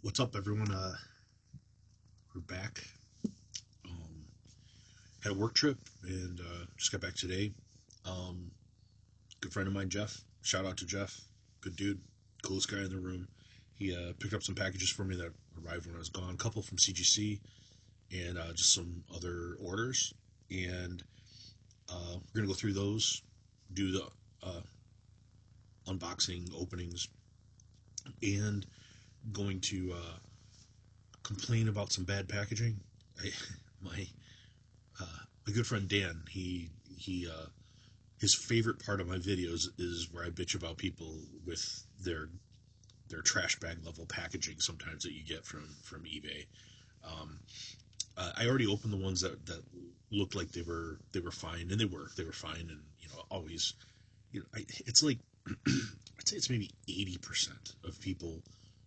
What's up, everyone? We're back. Um, had a work trip and just got back today. Um, Good friend of mine, Jeff. Shout out to Jeff. Good dude. Coolest guy in the room. He picked up some packages for me that arrived when I was gone. A couple from CGC and just some other orders. And we're gonna go through those, do the unboxing, openings, and going to complain about some bad packaging. I, my my good friend Dan, he his favorite part of my videos is where I bitch about people with their trash bag level packaging sometimes that you get from eBay. Um, I already opened the ones that looked like they were fine, and they were fine, and always, it's like I'd say it's maybe 80% of people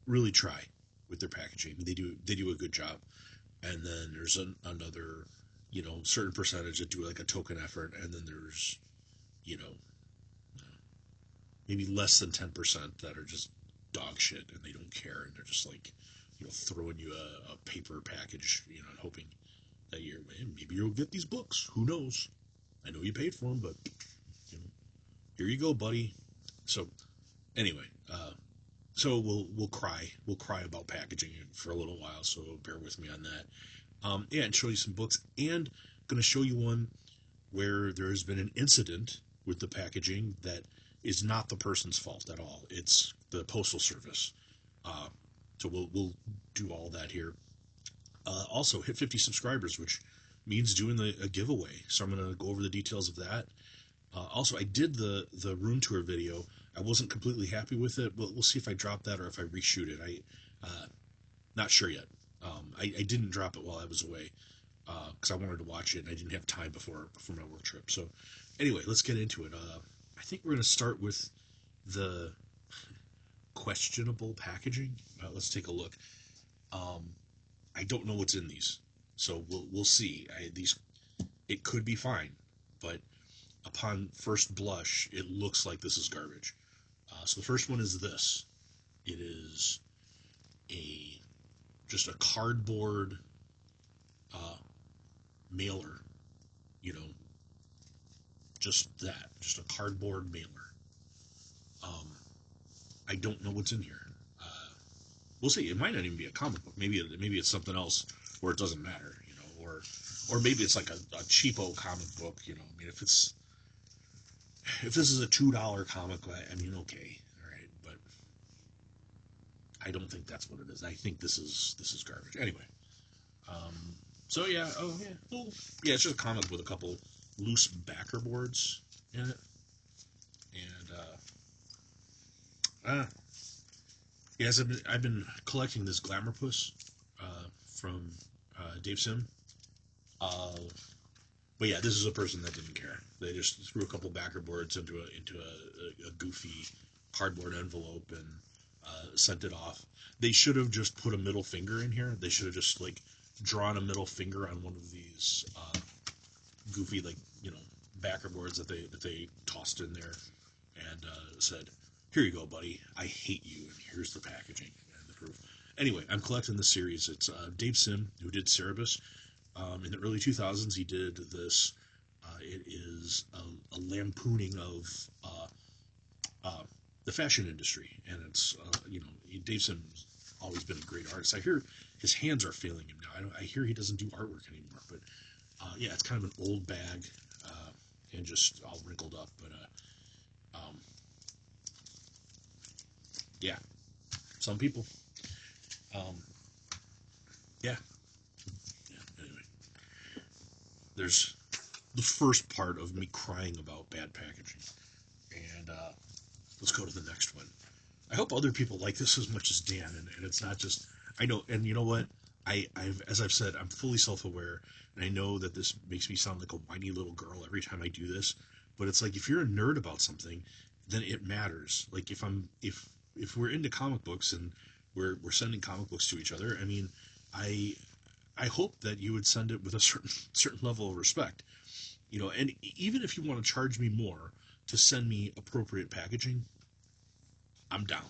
really try with their packaging. They do a good job, and then there's another certain percentage that do like a token effort, and then there's you know maybe less than 10% that are just dog shit and they don't care, and they're just like throwing you a paper package, and hoping that maybe you'll get these books. Who knows? I know you paid for them, but you know, here you go, buddy. So anyway, so we'll cry about packaging for a little while. So bear with me on that. Yeah, and show you some books, and going to show you one where there has been an incident with the packaging that is not the person's fault at all. It's the postal service. Uh, so we'll do all that here. Also, hit 50 subscribers, which means doing a giveaway. So I'm going to go over the details of that. Also, I did the room tour video. I wasn't completely happy with it. We'll see if I drop that or if I reshoot it. Not sure yet. I didn't drop it while I was away because I wanted to watch it and I didn't have time before my work trip. So anyway, let's get into it. I think we're going to start with the questionable packaging. Let's take a look. Um, I don't know what's in these, so we'll see. These it could be fine, but upon first blush, it looks like this is garbage. So the first one is this. It is a just a cardboard uh, mailer. You know, just a cardboard mailer. Um, I don't know what's in here. Uh, we'll see. It might not even be a comic book. Maybe it's something else where it doesn't matter. Or maybe it's like a cheapo comic book. I mean, if this is a $2 comic, I mean, okay, all right, but I don't think that's what it is. I think this is garbage. Anyway, um, so yeah, oh yeah, well, yeah, it's just a comic with a couple loose backer boards in it, and yes, I've been collecting this Glamour Puss from Dave Sim. Uh, but yeah, this is a person that didn't care. They just threw a couple backer boards into a goofy cardboard envelope and sent it off. They should have just put a middle finger in here. They should have just like drawn a middle finger on one of these goofy backer boards that they tossed in there and said, "Here you go, buddy. I hate you, and here's the packaging and the proof." Anyway, I'm collecting this series. It's Dave Sim who did Cerebus. In the early 2000s, he did this. It is a lampooning of uh, the fashion industry, and it's Dave Sim's always been a great artist. I hear his hands are failing him now. I hear he doesn't do artwork anymore, but yeah, it's kind of an old bag and just all wrinkled up. But yeah, some people. Um, yeah, yeah. Anyway, there's the first part of me crying about bad packaging, and let's go to the next one. I hope other people like this as much as Dan, and it's not just I know. And you know what? As I've said, I'm fully self-aware, and I know that this makes me sound like a whiny little girl every time I do this. But it's like if you're a nerd about something, then it matters. Like if we're into comic books and we're sending comic books to each other, I mean, I I hope that you would send it with a certain level of respect. And even if you want to charge me more to send me appropriate packaging, I'm down.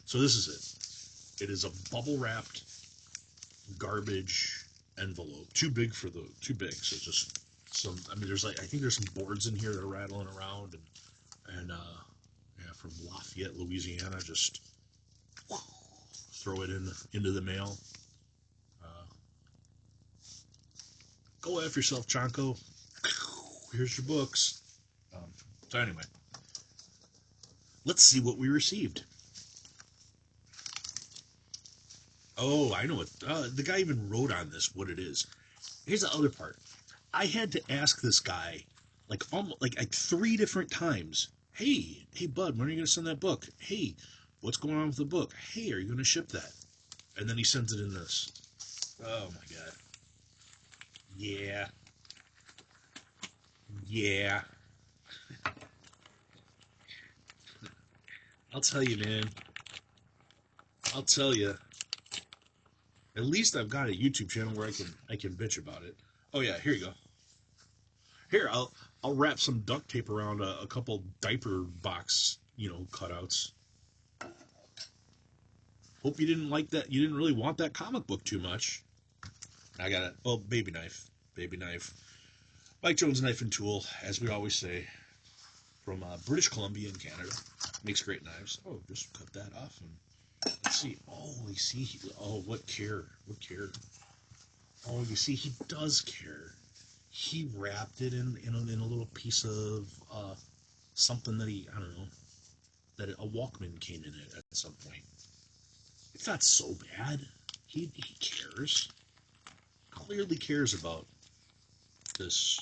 So this is it. It is a bubble wrapped garbage envelope, too big. So just some. I mean, there's like I think there's some boards in here that are rattling around, and yeah, from Lafayette, Louisiana. Just throw it into the mail. Uh, Go after yourself, Chanko. Here's your books. Um, so anyway, let's see what we received. Oh, I know what the guy even wrote on this. What it is. Here's the other part. I had to ask this guy like almost like 3 different times. Hey, bud, when are you gonna send that book? Hey, what's going on with the book? Hey, are you gonna ship that? And then he sends it in this. Oh my god. Yeah. Yeah. I'll tell you, man. I'll tell you. At least I've got a YouTube channel where I can bitch about it. Oh yeah, here you go. Here, I'll wrap some duct tape around a couple diaper box, cutouts. Hope you didn't like that. You didn't really want that comic book too much. I got it. Oh, baby knife. Mike Jones Knife and Tool, as we always say, from British Columbia in Canada. Makes great knives. Oh, just cut that off and let's see. Oh, you see. Oh, what care? What care? Oh, you see, he does care. He wrapped it in a little piece of something that I don't know, that a Walkman came in it at some point. It's not so bad. He cares. Clearly cares about this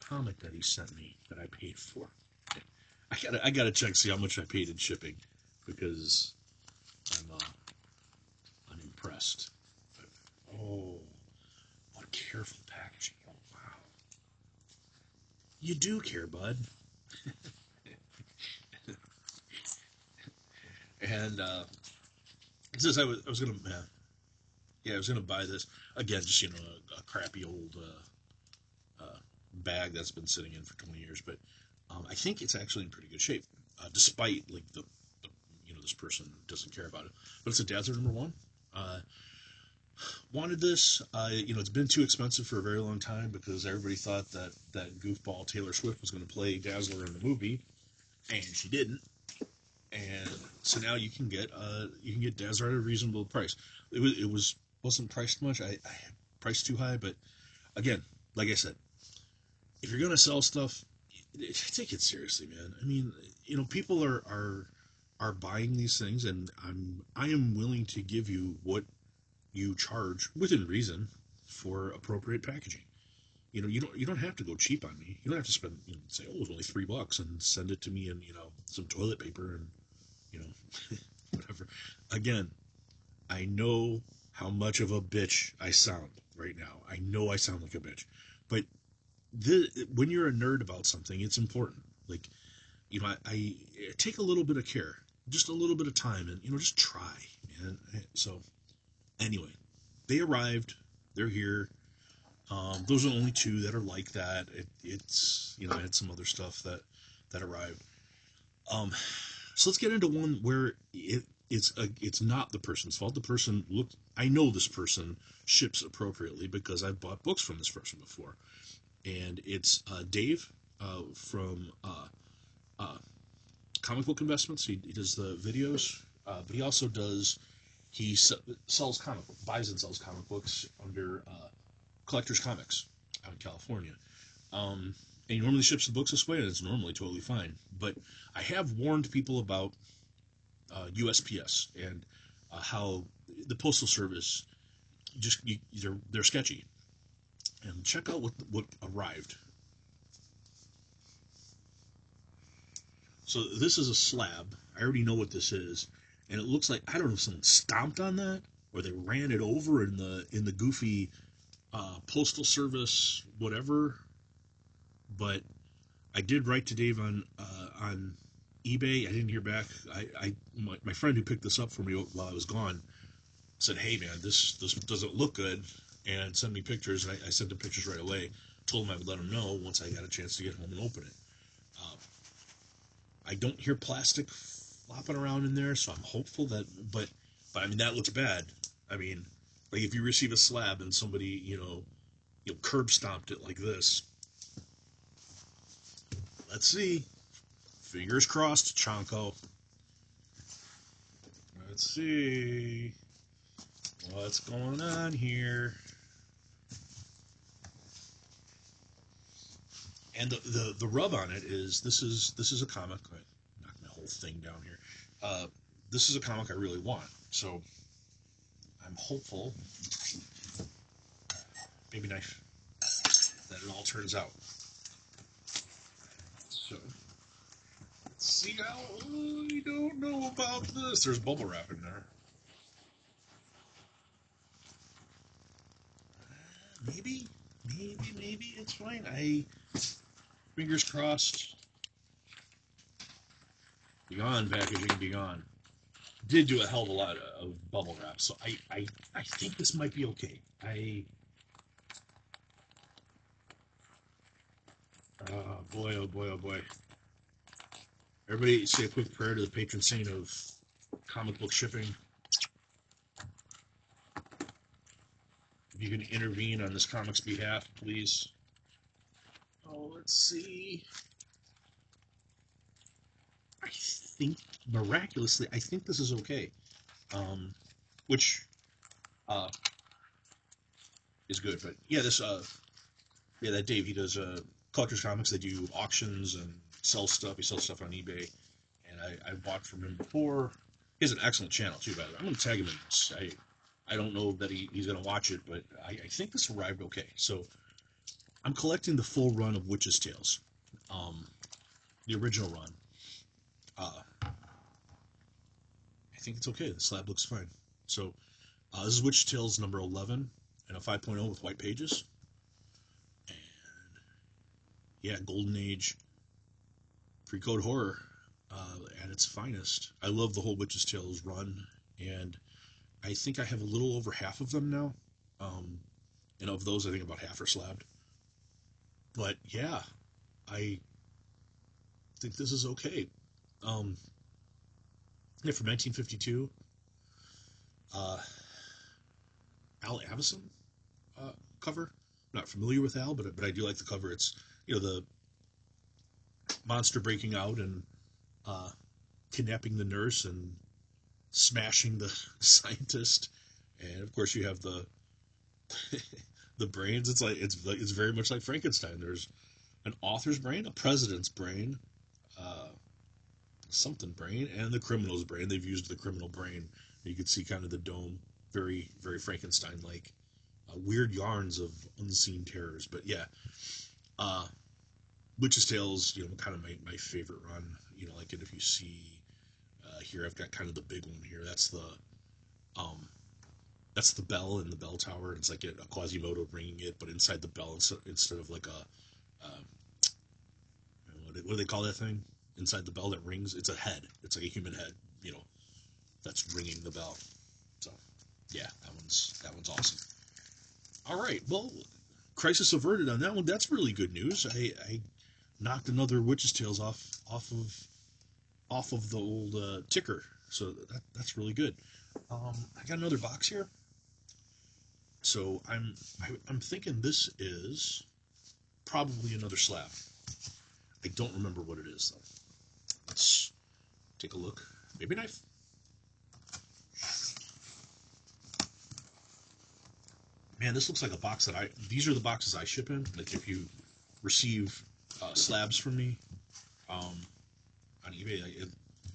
comic that he sent me that I paid for. I gotta check see how much I paid in shipping because I'm impressed. Oh, what careful packaging! Oh wow, you do care, bud. And it says I was gonna yeah, I was gonna buy this again, just a crappy old bag that's been sitting in for 20 years, but I think it's actually in pretty good shape, despite like the this person doesn't care about it. But it's a Dazzler #1. Uh, Wanted this. It's been too expensive for a very long time because everybody thought that goofball Taylor Swift was going to play Dazzler in the movie, and she didn't. And so now you can get Dazzler at a reasonable price. Wasn't priced much. I priced too high, but again, like I said, if you're gonna sell stuff, take it seriously, man. I mean, people are buying these things, and I am willing to give you what you charge within reason for appropriate packaging. You don't have to go cheap on me. You don't have to spend say, oh, it's only $3 and send it to me in some toilet paper and you know whatever. Again, I know how much of a bitch I sound right now. I know I sound like a bitch, but when you're a nerd about something, it's important. Like, I take a little bit of care, just a little bit of time, and just try, man. So anyway, they arrived. They're here. Those are the only 2 that are like that. It's I had some other stuff that arrived. Um, so let's get into one where it's not the person's fault. The person looked. I know this person ships appropriately because I've bought books from this person before, and it's Dave from uh, Comic Book Investments. He does the videos, but he also does sells buys and sells comic books under Collector's Comics out in California. And he normally ships the books this way, and it's normally totally fine. But I have warned people about USPS and how the Postal Service they're sketchy. And check out what arrived. So this is a slab. I already know what this is, and it looks like I don't know if someone stomped on that or they ran it over in the goofy Postal Service whatever. But I did write to Dave on eBay. I didn't hear back. My friend who picked this up for me while I was gone said, "Hey man, this doesn't look good," and sent me pictures. And I sent him pictures right away. Told him I would let him know once I got a chance to get home and open it. Uh, I don't hear plastic flopping around in there, so I'm hopeful that. But But I mean, that looks bad. I mean, like if you receive a slab and somebody, curb stomped it like this. Let's see. Fingers crossed, Chonko. Let's see what's going on here. And the rub on it is this is a comic. I knocked my whole thing down here. This is a comic I really want. So I'm hopeful, baby knife, that it all turns out. So let's see how we don't know about this. There's bubble wrap in there. Maybe it's fine. Fingers crossed. Be gone, packaging, be gone. Did do a hell of a lot of bubble wrap, so I think this might be okay. Oh boy, oh boy, oh boy. Everybody say a quick prayer to the patron saint of comic book shipping. If you can intervene on this comic's behalf, please. Oh, let's see. I think, miraculously, I think this is okay. Which is good, but yeah, that Dave, he does collector's comics. They do auctions and sell stuff. He sells stuff on eBay, and I bought from him before. He has an excellent channel too, by the way. I'm gonna tag him in this. I don't know that he's gonna watch it, but I think this arrived okay. So I'm collecting the full run of Witch's Tales, the original run. I think it's okay. The slab looks fine. So this is Witch's Tales number 11 and a 5.0 with white pages. And yeah, Golden Age pre-code horror at its finest. I love the whole Witch's Tales run, and I think I have a little over half of them now. And of those, I think about half are slabbed. But yeah, I think this is okay. Yeah, from 1952, Al Avison cover. I'm not familiar with Al, but I do like the cover. It's the monster breaking out and kidnapping the nurse and smashing the scientist, and of course you have the the brains. It's very much like Frankenstein. There's an author's brain, a president's brain, uh, something brain, and the criminal's brain. They've used the criminal brain. You can see kind of the dome, very very Frankenstein-like. Weird yarns of unseen terrors, but yeah, uh, Witch's Tales, kind of my favorite run. Like it if you see here, I've got kind of the big one here. Um, that's the bell in the bell tower. It's like a Quasimodo bringing it, but inside the bell instead of like what do they call that thing inside the bell that rings? It's a head. It's like a human head. That's ringing the bell. So yeah, that one's awesome. All right, well, crisis averted on that one. That's really good news. I knocked another Witch's Tales off of the old ticker, so that's really good. I got another box here, so I'm thinking this is probably another slab. I don't remember what it is though. Let's take a look. Baby knife. Man, this looks like a box that these are the boxes I ship in. Like if you receive slabs from me on eBay,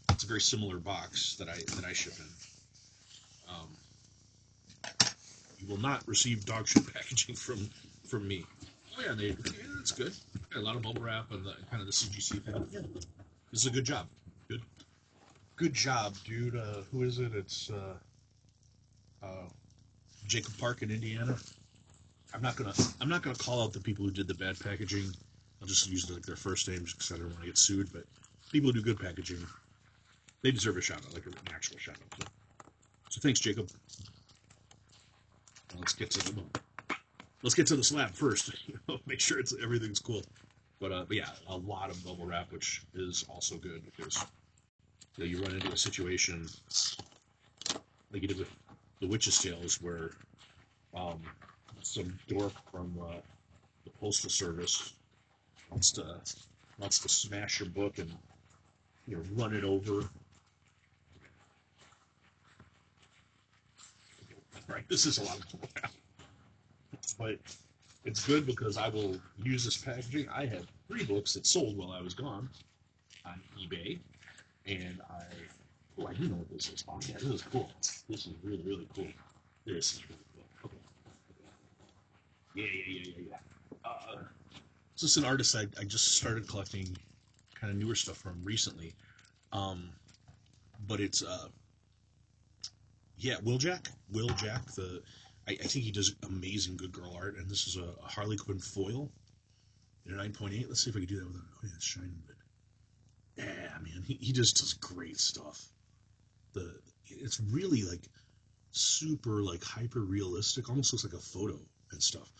it's a very similar box that I ship in. You will not receive dog shit packaging from me. Oh yeah, that's good. Got a lot of bubble wrap and kind of the CGC thing. Yeah, this is a good job. Good job, dude. Who is it? It's Jacob Park in Indiana. I'm not gonna call out the people who did the bad packaging. I'll just use their first names because I don't want to get sued. But people who do good packaging, they deserve a shout out, like an actual shout out. So thanks, Jacob. Now let's get to the slab first. Make sure everything's cool. But yeah, a lot of bubble wrap, which is also good because you run into a situation like you did with the Witch's Tales, where um, some dork from the postal service wants to wants to smash your book and run it over. Right, this is a lot of crap, but it's good because I will use this packaging. I had 3 books that sold while I was gone on eBay, and I do know what this is. Oh yeah, this is cool. This is really really cool. This is really cool. Okay. Yeah. So it's an artist I just started collecting kind of newer stuff from recently. Um, but it's yeah, Will Jack. I think he does amazing good girl art, and this is a Harley Quinn foil in a 9.8. Let's see if I can do that with oh yeah, it's shining. But yeah, man, he just does great stuff. The It's really like super like hyper realistic, almost looks like a photo and stuff.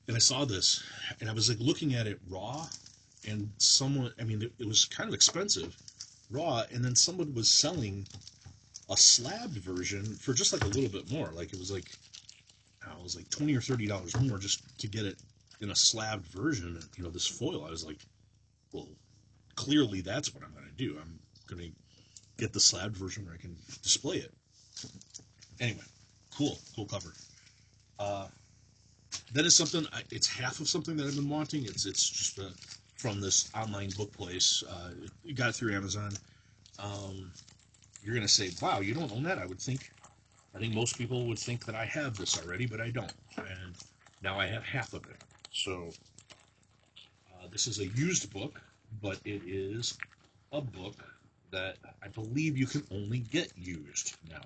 And I saw this, and I was like looking at it raw, and someone, I mean, it was kind of expensive raw, and then someone was selling a slabbed version for just like a little bit more. Like it was like, I don't know, it was like $20 or $30 more just to get it in a slabbed version. And, this foil. I was like, well, clearly that's what I'm going to do. I'm going to get the slabbed version where I can display it. Anyway, cool cover. That is something. It's half of something that I've been wanting. It's just from this online book place. You got it through Amazon. You're gonna say, "Wow, you don't own that?" I think most people would think that I have this already, but I don't. And now I have half of it. So this is a used book, but it is a book that I believe you can only get used now.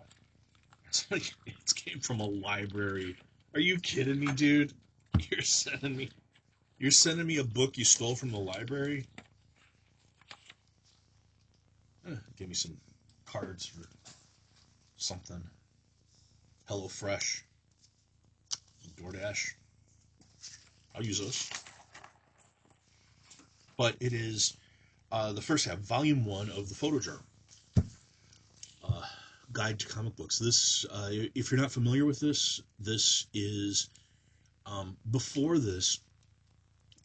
It's like it came from a library. Are you kidding me, dude? You're sending me You're sending me a book you stole from the library? Give me some cards for something. HelloFresh, DoorDash. I'll use those. But it is the first half, Volume 1 of the Photo Journal. Guide to Comic Books. This, if you're not familiar with this is, before this,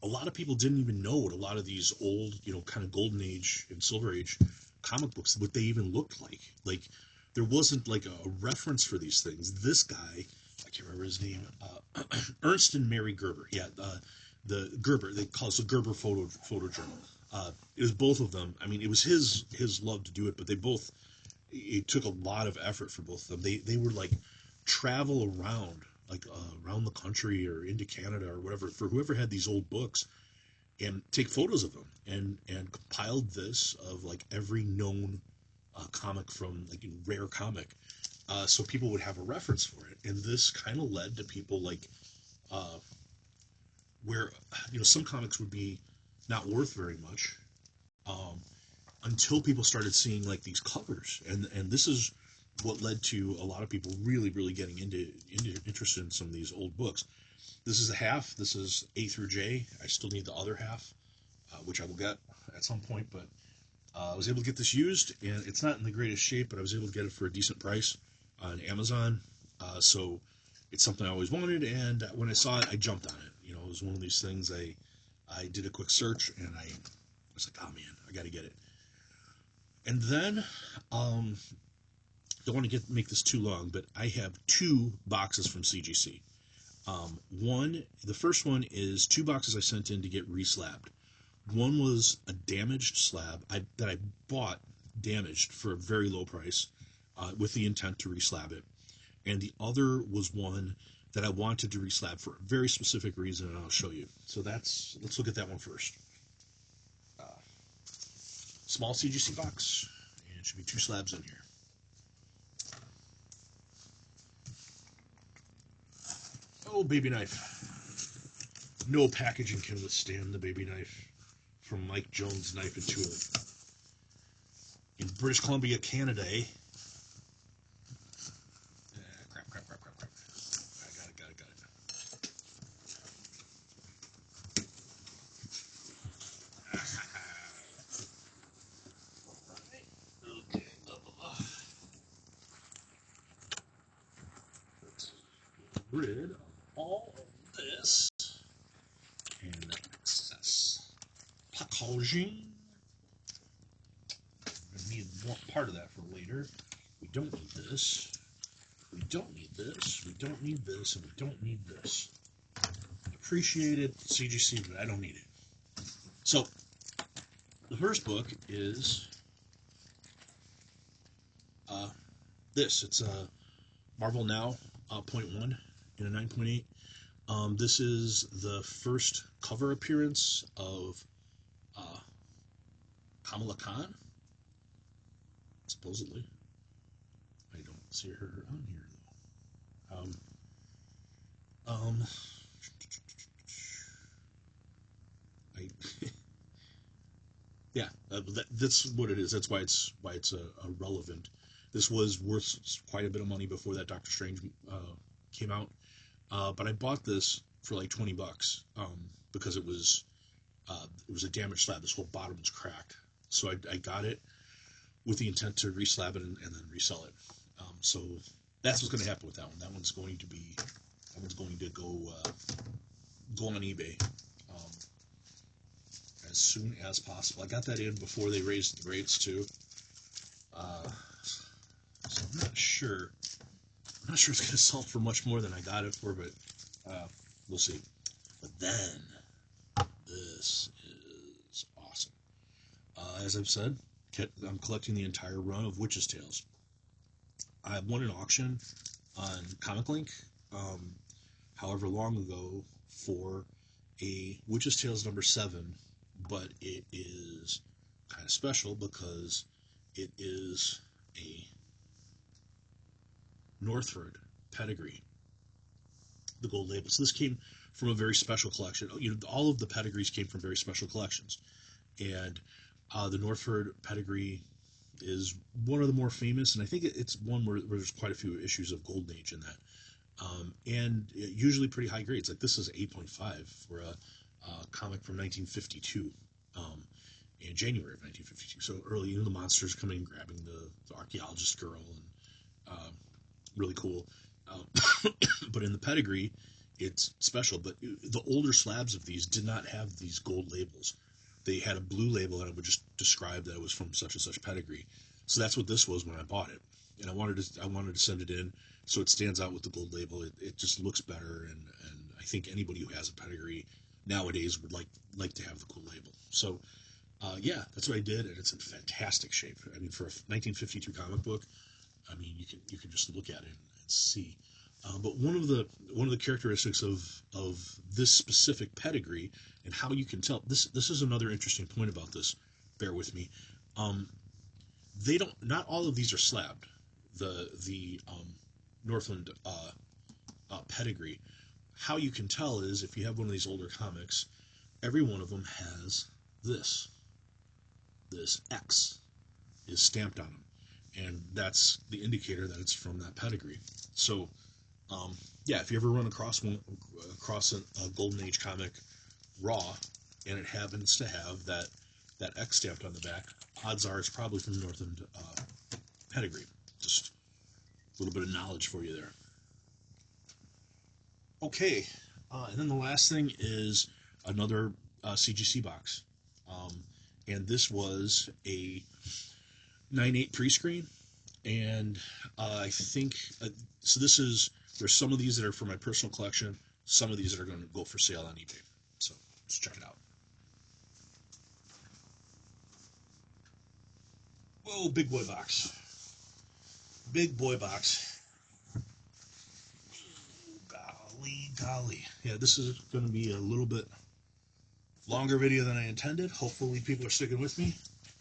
a lot of people didn't even know what a lot of these old, kind of golden age and silver age comic books, what they even looked like. Like, there wasn't like a reference for these things. This guy, I can't remember his name, Ernst and Mary Gerber. Yeah, the Gerber. They call it the Gerber Photo Journal. It was both of them. I mean, it was his love to do it, but they both. It took a lot of effort for both of them. They were like travel around like around the country or into Canada or whatever for whoever had these old books and take photos of them and compiled this of like every known comic from like rare comic so people would have a reference for it. And this kind of led to people like uh, where some comics would be not worth very much um, until people started seeing like these covers, and this is what led to a lot of people really really getting into interested in some of these old books. This is a half. This is A through J. I still need the other half, which I will get at some point. But I was able to get this used, and it's not in the greatest shape, but I was able to get it for a decent price on Amazon. So it's something I always wanted, and when I saw it, I jumped on it. It was one of these things. I did a quick search, and I was like, oh man, I got to get it. And then, don't want to make this too long, but I have 2 boxes from CGC. The first one is 2 boxes I sent in to get reslabbed. One was a damaged slab that I bought damaged for a very low price with the intent to reslab it. And the other was one that I wanted to reslab for a very specific reason, and I'll show you. So let's look at that one first. Small CGC box, and it should be 2 slabs in here. Oh, baby knife. No packaging can withstand the baby knife from Mike Jones Knife and Tool in British Columbia, Canada, eh? Crap. I got it. Okay. rid of all of this and excess packaging. We're going to need one part of that for later. We don't need this. We don't need this. We don't need this. And we don't need this. Appreciate it, CGC, but I don't need it. So, the first book is this. It's a Marvel Now .1 in a 9.8. This is the first cover appearance of Kamala Khan, supposedly. I don't see her on here though. I yeah, that's what it is. That's why it's relevant. This was worth quite a bit of money before that Doctor Strange came out, but I bought this for like $20 because it was a damaged slab. This whole bottom was cracked, so I got it with the intent to reslab it and then resell it. So that's what's going to happen with that one. That one's going to go on eBay as soon as possible. I got that in before they raised the rates too. So I'm not sure it's going to sell for much more than I got it for, but we'll see. But then this is awesome. As I've said, I'm collecting the entire run of Witch's Tales. I won an auction on Comic Link, however long ago, for a Witch's Tales number 7, but it is kind of special because it is a Northford pedigree, the gold label. So this came from a very special collection. All of the pedigrees came from very special collections, and the Northford pedigree is one of the more famous, and I think it's one where there's quite a few issues of Golden Age in that, and usually pretty high grades. Like this is 8.5 for a comic from 1952, in January of 1952. So early, the monsters coming and grabbing the archaeologist girl, and really cool. But in the pedigree, it's special. But the older slabs of these did not have these gold labels. They had a blue label, and it would just describe that it was from such and such pedigree. So that's what this was when I bought it, and I wanted to send it in so it stands out with the gold label. It just looks better, and I think anybody who has a pedigree nowadays would like to have the cool label. So yeah, that's what I did, and it's in fantastic shape. I mean, for a 1952 comic book, I mean, you can just look at it and see. But one of the characteristics of this specific pedigree and how you can tell this is another interesting point about this. Bear with me. Not all of these are slabbed. The Northland pedigree. How you can tell is if you have one of these older comics, every one of them has this X is stamped on them, and that's the indicator that it's from that pedigree. So yeah, if you ever run across a Golden Age comic raw, and it happens to have that X stamped on the back, odds are it's probably from Northland pedigree. Just a little bit of knowledge for you there. Okay, and then the last thing is another CGC box, and this was a 9.8 pre-screen, and I think so. There's some of these that are for my personal collection, some of these that are going to go for sale on eBay. So let's check it out. Whoa, big boy box. Big boy box. Golly. Yeah, this is going to be a little bit longer video than I intended. Hopefully people are sticking with me.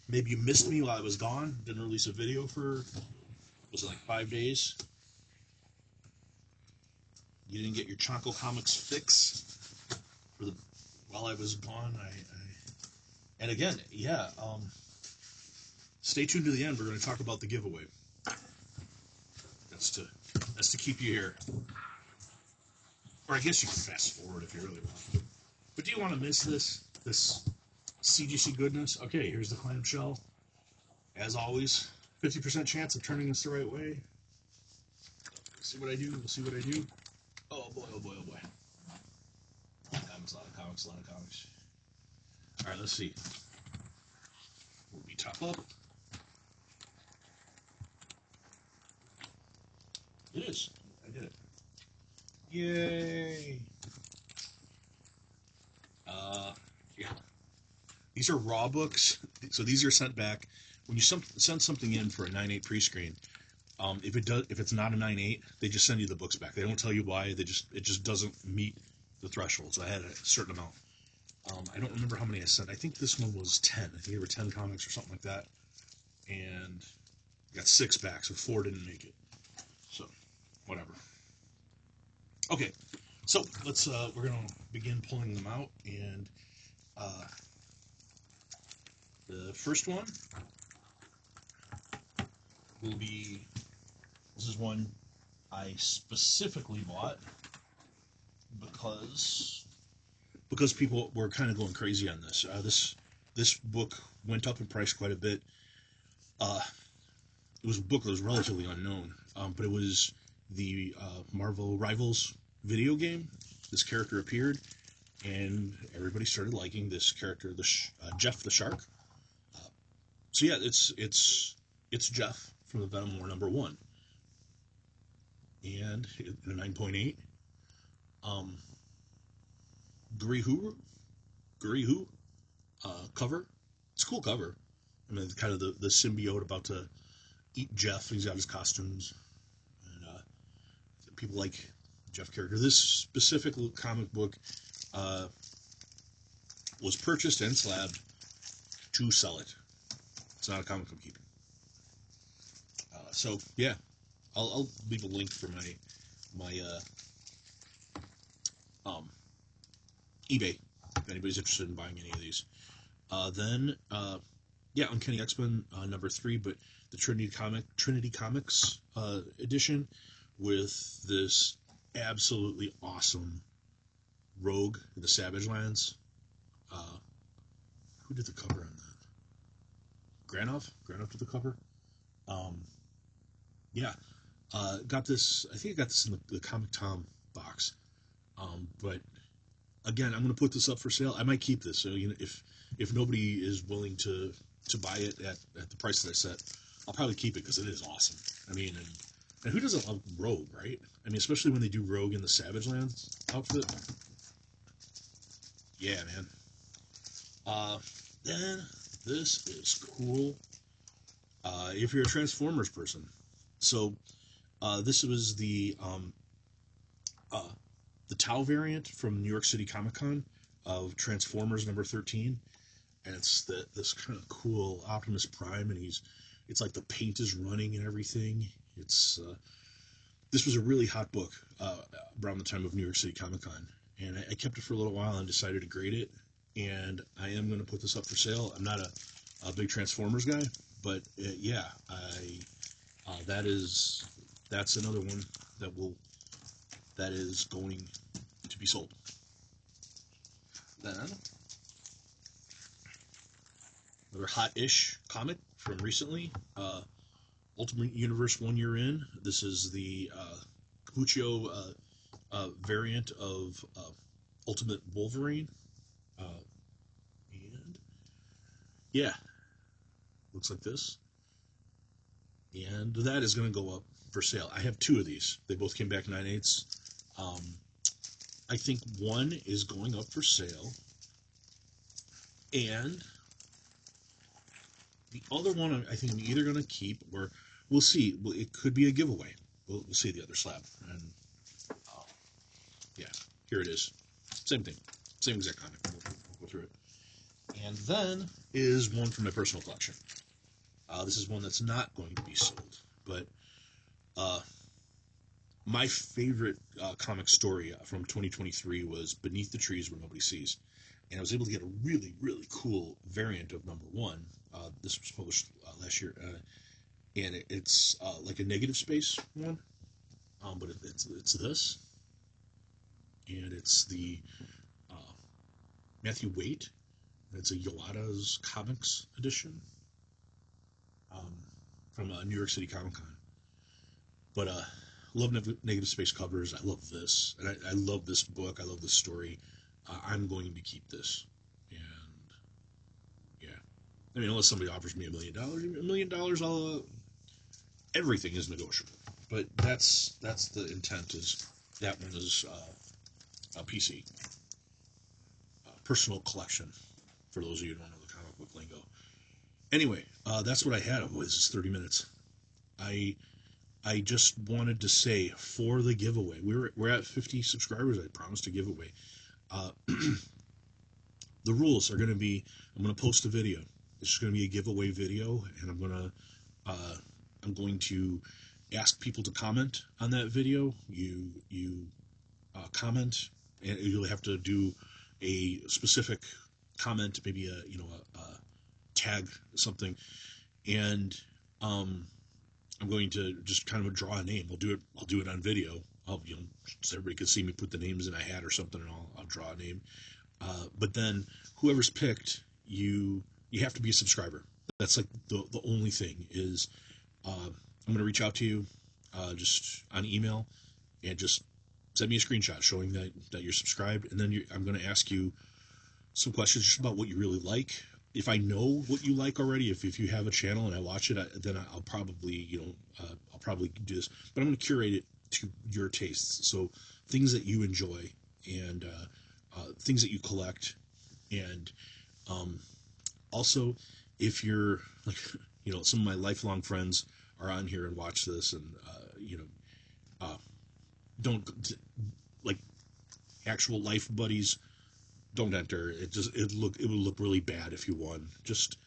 Maybe you missed me while I was gone. Didn't release a video for, was it like 5 days? You didn't get your Chonko Comics fix while I was gone. And again, yeah, stay tuned to the end. We're going to talk about the giveaway. That's to keep you here. Or I guess you can fast forward if you really want to. But do you want to miss this CGC goodness? Okay, here's the clamshell. As always, 50% chance of turning this the right way. See what I do. We'll see what I do. Oh boy, oh boy, oh boy. Comics, a lot of comics, a lot of comics. All right, let's see. Will we top up? It is. I did it. Yay! Yeah. These are raw books, so these are sent back. When you send something in for a 9.8 pre-screen, if it's not a 9.8, they just send you the books back. They don't tell you why. It just doesn't meet the threshold. So I had a certain amount. I don't remember how many I sent. I think this one was 10. I think there were 10 comics or something like that, and I got 6 back, so 4 didn't make it. So whatever. Okay, so let's we're gonna begin pulling them out, and the first one will be, this is one I specifically bought because people were kind of going crazy on this. This book went up in price quite a bit. It was a book that was relatively unknown, but it was the Marvel Rivals video game. This character appeared, and everybody started liking this character, Jeff the Shark. So yeah, it's Jeff from the Venom War #1, and in a 9.8. Gurihu cover. It's a cool cover. I mean, kind of the symbiote about to eat Jeff. He's got his costumes, and people like Jeff character. This specific comic book uh, was purchased and slabbed to sell it. It's not a comic I'm keeping. So yeah, I'll leave a link for my eBay if anybody's interested in buying any of these. Then yeah, Uncanny X-Men #3, but the Trinity Comics edition with this absolutely awesome Rogue in the Savage Lands. Who did the cover on that? Granov did the cover. Um, yeah, got this. I think I got this in the Comic Tom box. But again, I'm going to put this up for sale. I might keep this. So if nobody is willing to buy it at the price that I set, I'll probably keep it because it is awesome. I mean, and who doesn't love Rogue, right? I mean, especially when they do Rogue in the Savage Lands outfit. Yeah, man. Then this is cool. If you're a Transformers person, so this was uh, the Tau variant from New York City Comic Con of Transformers #13, and it's this kind of cool Optimus Prime, and it's like the paint is running and everything. This was a really hot book around the time of New York City Comic Con, and I kept it for a little while and decided to grade it, and I am going to put this up for sale. I'm not a big Transformers guy, but yeah, that's another one that is going to be sold. Then another hot-ish comic from recently, Ultimate Universe 1 Year In. This is the Capuccio variant of Ultimate Wolverine. And yeah, looks like this. And that is going to go up for sale. I have 2 of these. They both came back 9.8s. I think one is going up for sale, and the other one I think I'm either going to keep, or we'll see. It could be a giveaway. We'll see the other slab. And yeah, here it is. Same thing. Same exact comic. We'll go through it. And then is one from my personal collection. This is one that's not going to be sold, but my favorite comic story from 2023 was Beneath the Trees Where Nobody Sees. And I was able to get a really, really cool variant of #1. This was published last year, and it's like a negative space one, but it's this, and it's the Matthew Waite. It's a Yolada's Comics edition from New York City Comic Con. But love negative space covers. I love this, and I love this book. I love this story. I'm going to keep this, and yeah. I mean, unless somebody offers me $1 million, $1 million, I'll. Everything is negotiable, but that's the intent. Is that one is a PC, personal collection. For those of you who don't know the comic book lingo. Anyway, that's what I had. Oh, this is 30 minutes. I just wanted to say for the giveaway, we're at 50 subscribers. I promised to give away. Uh, the rules are going to be: I'm going to post a video. It's just going to be a giveaway video, and I'm going to ask people to comment on that video. You comment, and you'll have to do a specific comment, maybe a tag something, and I'm going to just kind of draw a name. I'll do it on video. So everybody can see me put the names in a hat or something, and I'll draw a name. But then whoever's picked, you have to be a subscriber. That's like the only thing is I'm going to reach out to you just on email and just send me a screenshot showing that you're subscribed, and then I'm going to ask you some questions just about what you really like. If I know what you like already, if you have a channel and I watch it, then I'll probably I'll probably do this. But I'm going to curate it to your tastes. So things that you enjoy and things that you collect, and also if you're like some of my lifelong friends are on here and watch this, and don't like actual life buddies. Don't enter. It would look really bad if you won. Just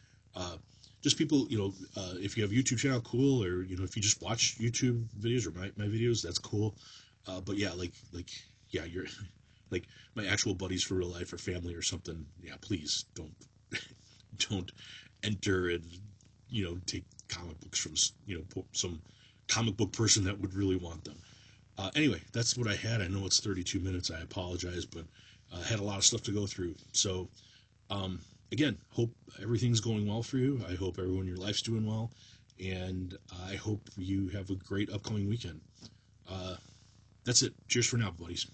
people, if you have a YouTube channel, cool, or if you just watch YouTube videos or my videos, that's cool. But yeah, yeah, you're like my actual buddies for real life or family or something. Yeah, please don't don't enter and take comic books from some comic book person that would really want them. Anyway, that's what I had. I know it's 32 minutes. I apologize, but I had a lot of stuff to go through. So, again, hope everything's going well for you. I hope everyone in your life's doing well. And I hope you have a great upcoming weekend. That's it. Cheers for now, buddies.